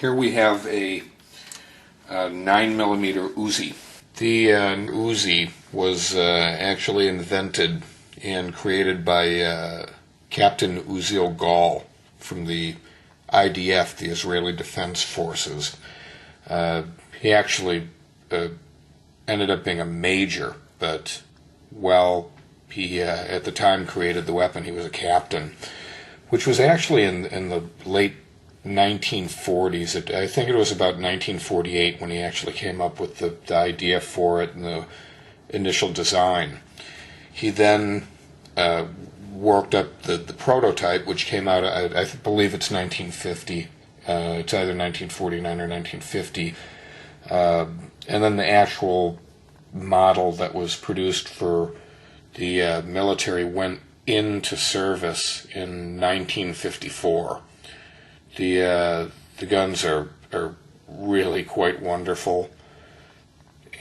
Here we have a 9mm Uzi. The Uzi was actually invented and created by Captain Uzi Gal from the IDF, the Israeli Defense Forces. He actually ended up being a major, but while he at the time created the weapon, he was a captain, which was actually in the late 1940s. I think it was about 1948 when he actually came up with the idea for it and the initial design. He then worked up the prototype, which came out, I believe it's 1950. It's either 1949 or 1950. And then the actual model that was produced for the military went into service in 1954. The guns are really quite wonderful,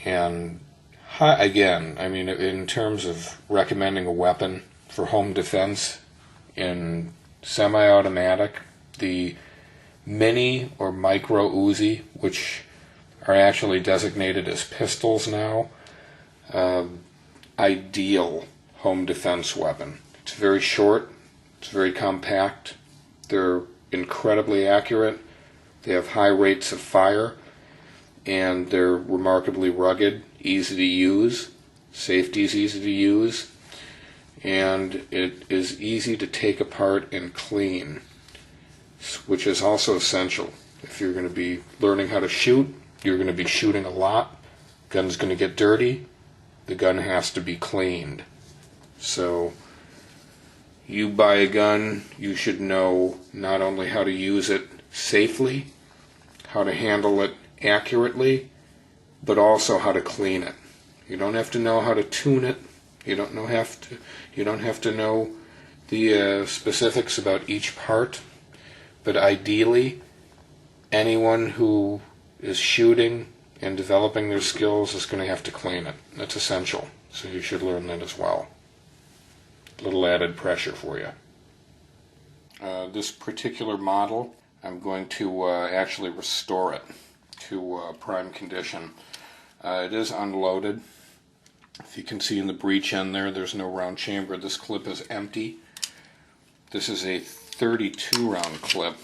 and again, I mean, in terms of recommending a weapon for home defense in semi-automatic, the mini or micro Uzi, which are actually designated as pistols now, ideal home defense weapon. It's very short, it's very compact, they're incredibly accurate, they have high rates of fire, and they're remarkably rugged, easy to use, safety is easy to use, and it is easy to take apart and clean, which is also essential. If you're going to be learning how to shoot, you're going to be shooting a lot, gun's going to get dirty, the gun has to be cleaned. So you buy a gun, you should know not only how to use it safely, how to handle it accurately, but also how to clean it. You don't have to know how to tune it. You don't have to know the specifics about each part. But ideally, anyone who is shooting and developing their skills is going to have to clean it. That's essential. So you should learn that as well. A little added pressure for you. This particular model, I'm going to actually restore it to prime condition. It is unloaded. If you can see in the breech end there's no round chamber. This clip is empty. This is a 32 round clip,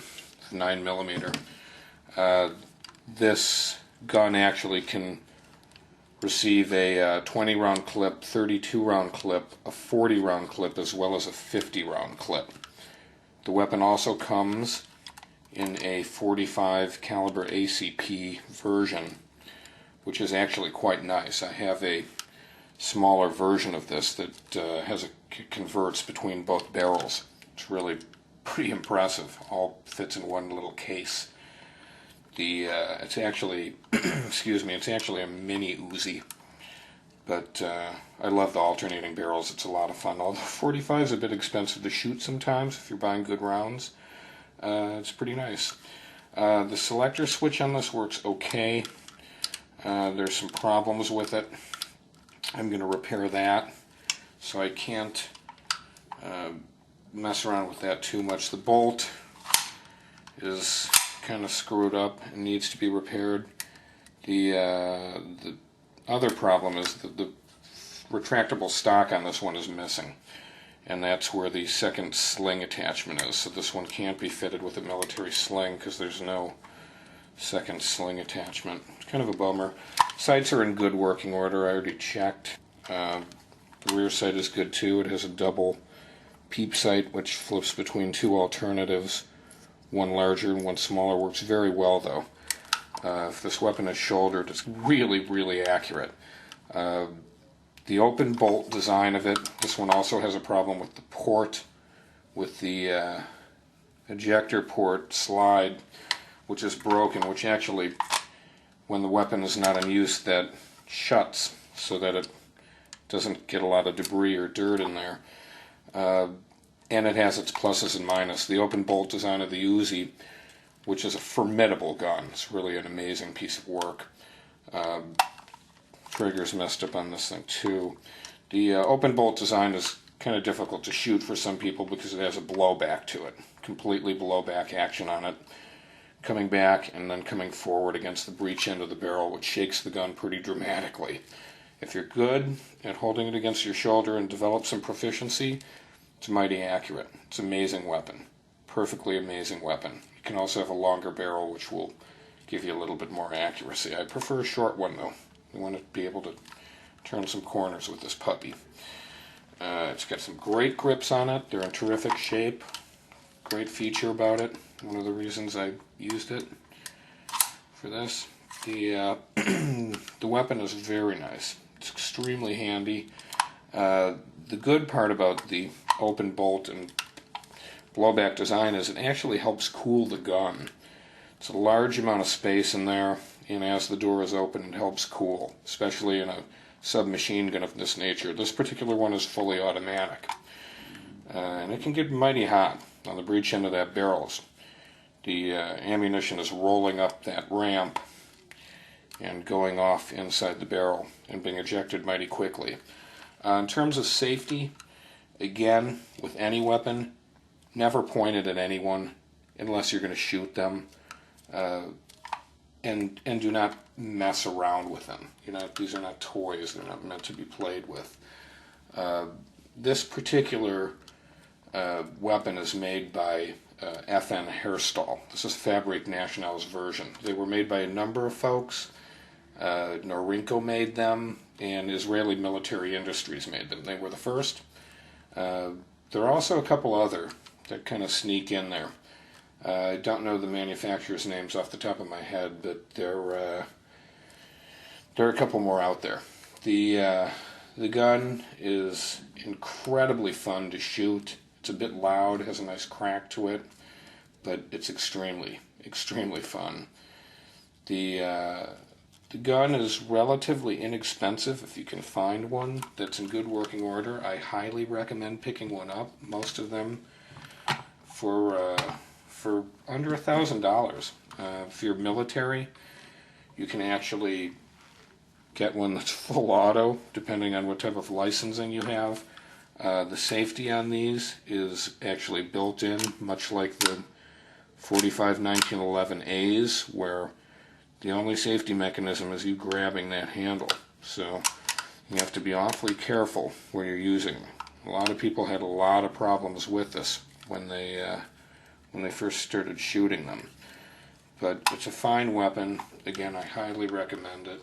9mm. This gun actually can receive a 20 round clip, 32 round clip, a 40 round clip, as well as a 50 round clip. The weapon also comes in a 45 caliber ACP version, which is actually quite nice. I have a smaller version of this that converts between both barrels. It's really pretty impressive. All fits in one little case. It's actually, excuse me, it's actually a mini Uzi, but I love the alternating barrels. It's a lot of fun. Although 45 is a bit expensive to shoot sometimes if you're buying good rounds. It's pretty nice. The selector switch on this works okay. There's some problems with it. I'm going to repair that, so I can't mess around with that too much. The bolt is kind of screwed up and needs to be repaired. The other problem is that the retractable stock on this one is missing, and that's where the second sling attachment is. So this one can't be fitted with a military sling because there's no second sling attachment. It's kind of a bummer. Sights are in good working order. I already checked. The rear sight is good too. It has a double peep sight which flips between two alternatives. One larger and one smaller. Works very well though. If this weapon is shouldered, it's really, really accurate. The open bolt design of it, this one also has a problem with the port, with the ejector port slide, which is broken, which actually, when the weapon is not in use, that shuts so that it doesn't get a lot of debris or dirt in there. And it has its pluses and minuses. The open bolt design of the Uzi, which is a formidable gun, it's really an amazing piece of work. Trigger's messed up on this thing too. The open bolt design is kind of difficult to shoot for some people because it has a blowback to it. Completely blowback action on it. coming back and then coming forward against the breech end of the barrel, which shakes the gun pretty dramatically. If you're good at holding it against your shoulder and develop some proficiency, it's mighty accurate. It's an amazing weapon. Perfectly amazing weapon. You can also have a longer barrel, which will give you a little bit more accuracy. I prefer a short one, though. You want to be able to turn some corners with this puppy. It's got some great grips on it. They're in terrific shape. Great feature about it. One of the reasons I used it for this. The weapon is very nice. It's extremely handy. The good part about the open bolt and blowback design is it actually helps cool the gun. It's a large amount of space in there, and as the door is open, it helps cool, especially in a submachine gun of this nature. This particular one is fully automatic, and it can get mighty hot on the breech end of that barrel. The ammunition is rolling up that ramp and going off inside the barrel and being ejected mighty quickly. In terms of safety, again, with any weapon, never point it at anyone unless you're going to shoot them, and do not mess around with them. These are not toys. They're not meant to be played with. This particular weapon is made by FN Hairstall. This is Fabrique Nationale's version. They were made by a number of folks. Norinco made them, and Israeli Military Industries made them. They were the first. There are also a couple other that kind of sneak in there. I don't know the manufacturers' names off the top of my head, but there are a couple more out there. The gun is incredibly fun to shoot. It's a bit loud, has a nice crack to it, but it's extremely, extremely fun. The gun is relatively inexpensive if you can find one that's in good working order. I highly recommend picking one up. Most of them for under $1,000. If you're military, you can actually get one that's full auto, depending on what type of licensing you have. The safety on these is actually built in, much like the 45 1911As, where the only safety mechanism is you grabbing that handle. So you have to be awfully careful when you're using them. A lot of people had a lot of problems with this when they first started shooting them. But it's a fine weapon. Again, I highly recommend it.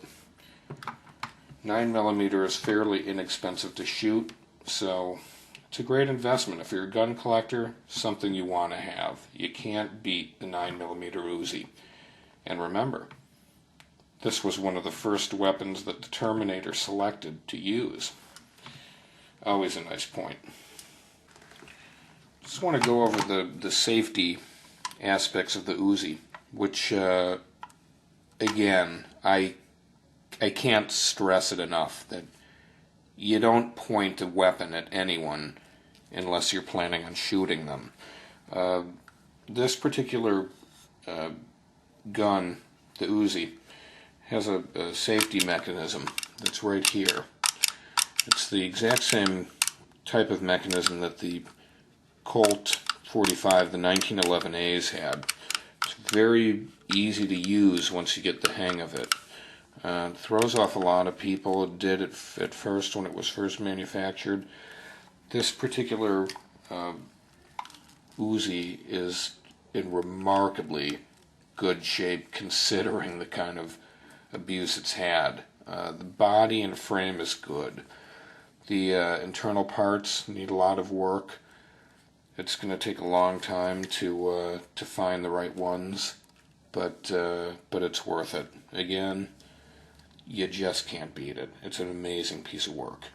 9mm is fairly inexpensive to shoot, so it's a great investment. If you're a gun collector, something you want to have. You can't beat the 9mm Uzi. And remember, this was one of the first weapons that the Terminator selected to use. Always a nice point. Just want to go over the safety aspects of the Uzi, which, again, I can't stress it enough that you don't point a weapon at anyone unless you're planning on shooting them. This particular gun, the Uzi, has a safety mechanism that's right here. It's the exact same type of mechanism that the Colt 45, the 1911As had. It's very easy to use once you get the hang of it. It throws off a lot of people. It did at first when it was first manufactured. This particular Uzi is in remarkably good shape considering the kind of abuse it's had. The body and frame is good. The internal parts need a lot of work. It's going to take a long time to find the right ones, but it's worth it. Again, you just can't beat it. It's an amazing piece of work.